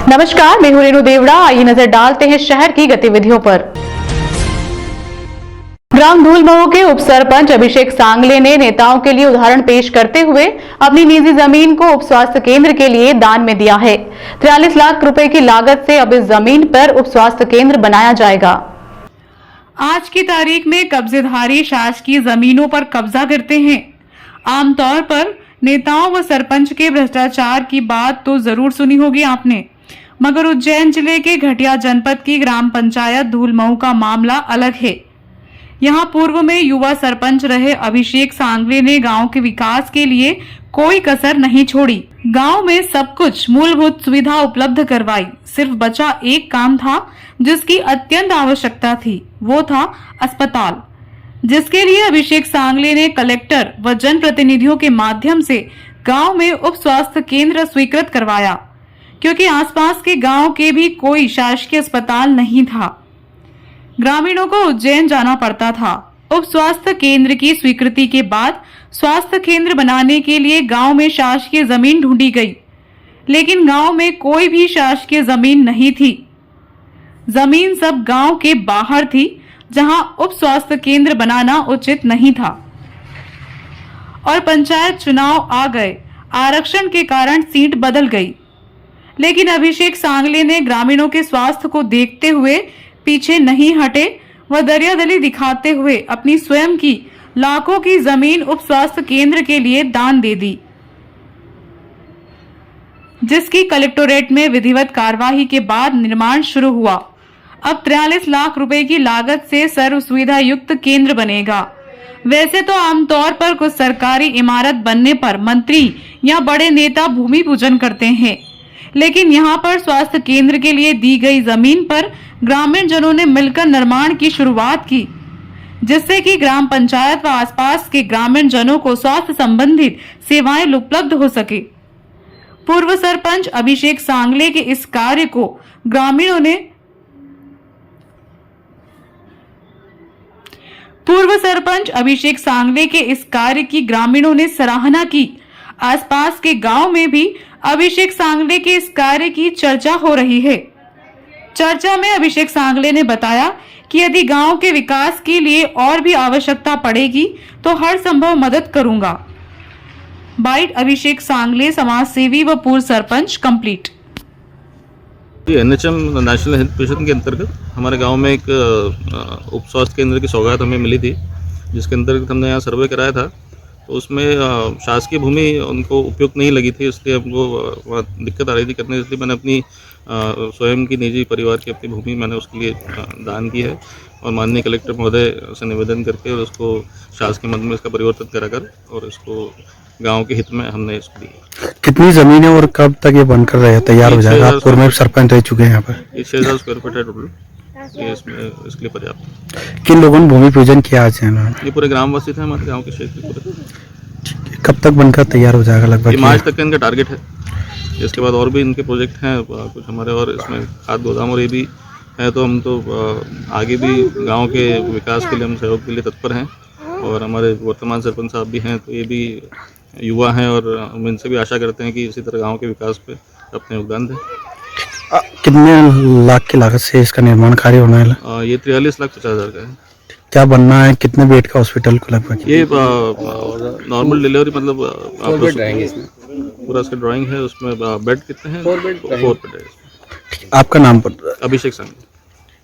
नमस्कार, मैं हूं रेणु देवड़ा। आइए नजर डालते हैं शहर की गतिविधियों पर। ग्राम धूलमऊ के उप सरपंच अभिषेक सांगले ने नेताओं के लिए उदाहरण पेश करते हुए अपनी निजी जमीन को उप स्वास्थ्य केंद्र के लिए दान में दिया है। 43 लाख रुपए की लागत से अब इस जमीन पर उप स्वास्थ्य केंद्र बनाया जाएगा। आज की तारीख में कब्जेधारी शासकीय जमीनों पर कब्जा करते हैं। आमतौर पर नेताओं व सरपंच के भ्रष्टाचार की बात तो जरूर सुनी होगी आपने, मगर उज्जैन जिले के घटिया जनपद की ग्राम पंचायत धूलमऊ का मामला अलग है। यहां पूर्व में युवा सरपंच रहे अभिषेक सांगले ने गांव के विकास के लिए कोई कसर नहीं छोड़ी। गांव में सब कुछ मूलभूत सुविधा उपलब्ध करवाई। सिर्फ बचा एक काम था जिसकी अत्यंत आवश्यकता थी, वो था अस्पताल, जिसके लिए अभिषेक सांगले ने कलेक्टर व जनप्रतिनिधियों के माध्यम से गांव में उप स्वास्थ्य केंद्र स्वीकृत करवाया, क्योंकि आसपास के गांव के भी कोई शासकीय अस्पताल नहीं था। ग्रामीणों को उज्जैन जाना पड़ता था। उप स्वास्थ्य केंद्र की स्वीकृति के बाद स्वास्थ्य केंद्र बनाने के लिए गांव में शासकीय जमीन ढूंढी गई, लेकिन गांव में कोई भी शासकीय जमीन नहीं थी। जमीन सब गांव के बाहर थी, जहां उप स्वास्थ्य केंद्र बनाना उचित नहीं था। और पंचायत चुनाव आ गए, आरक्षण के कारण सीट बदल गई, लेकिन अभिषेक सांगले ने ग्रामीणों के स्वास्थ्य को देखते हुए पीछे नहीं हटे व दरियादली दिखाते हुए अपनी स्वयं की लाखों की जमीन उप स्वास्थ्य केंद्र के लिए दान दे दी, जिसकी कलेक्टोरेट में विधिवत कार्यवाही के बाद निर्माण शुरू हुआ। अब 43 लाख रुपए की लागत से सर्व सुविधा युक्त केंद्र बनेगा। वैसे तो आमतौर पर कुछ सरकारी इमारत बनने पर मंत्री या बड़े नेता भूमि पूजन करते हैं, लेकिन यहाँ पर स्वास्थ्य केंद्र के लिए दी गई जमीन पर ग्रामीण जनों ने मिलकर निर्माण की शुरुआत की, जिससे कि ग्राम पंचायत व आसपास के ग्रामीण जनों को स्वास्थ्य संबंधित सेवाएं उपलब्ध हो सके। पूर्व सरपंच अभिषेक सांगले के इस कार्य को ग्रामीणों ने सराहना की। आसपास के गांव में भी अभिषेक सांगले के इस कार्य की चर्चा हो रही है। चर्चा में अभिषेक सांगले ने बताया कि यदि गांव के विकास के लिए और भी आवश्यकता पड़ेगी तो हर संभव मदद करूंगा। बाइट अभिषेक सांगले, समाज सेवी व पूर्व sarpanch, complete. NHM national health mission के अंतर्गत हमारे गांव में एक उप स्वास्थ्य केंद्र की सौगात हमें मिली थी, जिसके अंतर्गत हमने यहाँ सर्वे कराया था। तो उसमें शासकीय भूमि उनको उपयुक्त नहीं लगी थी, इसलिए हमको दिक्कत आ रही थी करने, इसलिए मैंने अपनी स्वयं की निजी परिवार की अपनी भूमि मैंने उसके लिए दान की है और माननीय कलेक्टर महोदय से निवेदन करके और उसको शासकीय मद में इसका परिवर्तन कराकर और इसको गांव के हित में हमने इसको दी। कितनी जमीन है और कब तक ये बनकर तैयार हो जाएगा? आप पूर्व में सरपंच रह चुके हैं यहाँ पर। ये 6000 स्क्वायर फीट है टोटल, ये इसमें इसके लिए पर्याप्त। किन लोगों ने भूमि पूजन किया आज? ये पूरे ग्रामवासी थे हमारे गाँव के क्षेत्र पूरे। कब तक बनकर तैयार हो जाएगा लगभग? मार्च तक का इनका टारगेट है। इसके बाद और भी इनके प्रोजेक्ट हैं कुछ हमारे, और इसमें खाद गोदाम और ये भी है, तो हम तो आगे भी गांव के विकास के लिए हम सहयोग के लिए तत्पर हैं। और हमारे वर्तमान सरपंच साहब भी हैं, तो ये भी युवा हैं और हम इनसे भी आशा करते हैं कि इसी तरह गांव के विकास पे अपने योगदान दें। कितने लाख की लागत से इसका निर्माण कार्य होना है? ये 43,50,000 का है। क्या बनना है? कितने बेड का हॉस्पिटल को लगभग? ये नॉर्मल डिलीवरी, मतलब पूरा इसका ड्राइंग है, उसमें बेड कितने हैं? 4 बेड है। आपका नाम? अभिषेक सांगले।